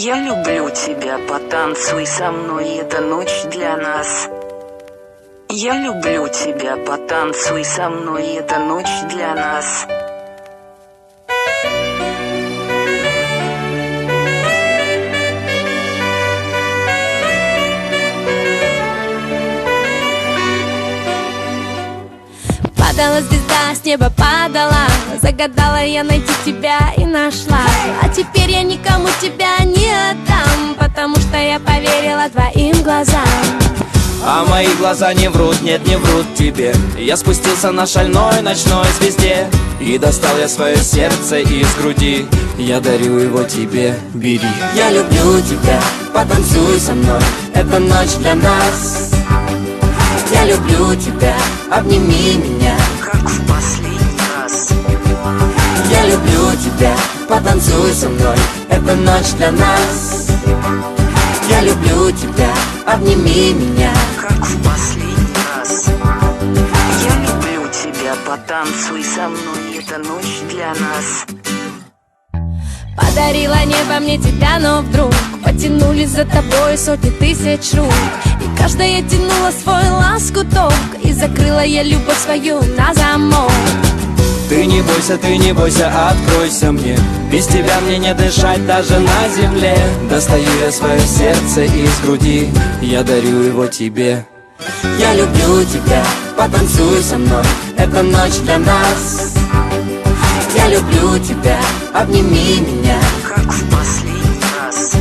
Я люблю тебя, потанцуй со мной, эта ночь для нас. Я люблю тебя, потанцуй со мной, эта ночь для нас. Падала звезда, с неба падала, загадала я найти тебя и нашла. А теперь я никому тебя не отдам, потому что я поверила твоим глазам. А мои глаза не врут, нет, не врут тебе. Я спустился на шальной ночной звезде и достал я свое сердце из груди. Я дарю его тебе, бери. Я люблю тебя, потанцуй со мной, эта ночь для нас. Я люблю тебя, обними меня, как в последний раз. Я люблю тебя, потанцуй со мной, эта ночь для нас. Я люблю тебя, обними меня, как в последний раз. Я люблю тебя, потанцуй со мной, эта ночь для нас. Подарила небо мне тебя, но вдруг потянулись за тобой сотни тысяч рук. И каждая тянула свой лоскуток, и закрыла я любовь свою на замок. Ты не бойся, откройся мне. Без тебя мне не дышать даже на земле. Достаю я свое сердце из груди, я дарю его тебе. Я люблю тебя, потанцуй со мной, эта ночь для нас. Я люблю тебя, обними меня, как в последний раз.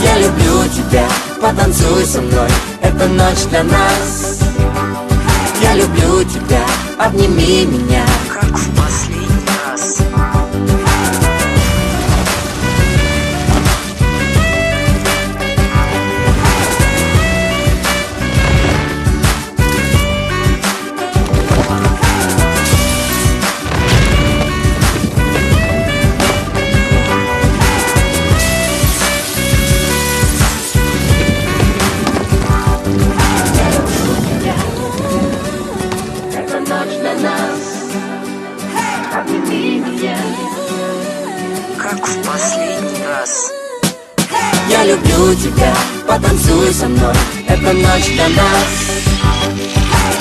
Я люблю тебя, потанцуй со мной, эта ночь для нас. Я люблю тебя, обними меня, как в последний раз. Как в последний раз. Я люблю тебя, потанцуй со мной, эта ночь для нас.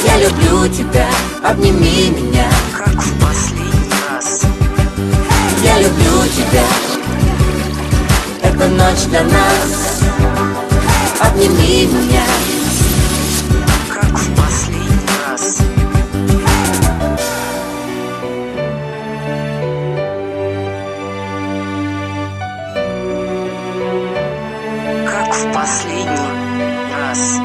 Я люблю тебя, обними меня, как в последний раз. Я люблю тебя, эта ночь для нас. Обними меня, как в последний раз. Как в последний раз.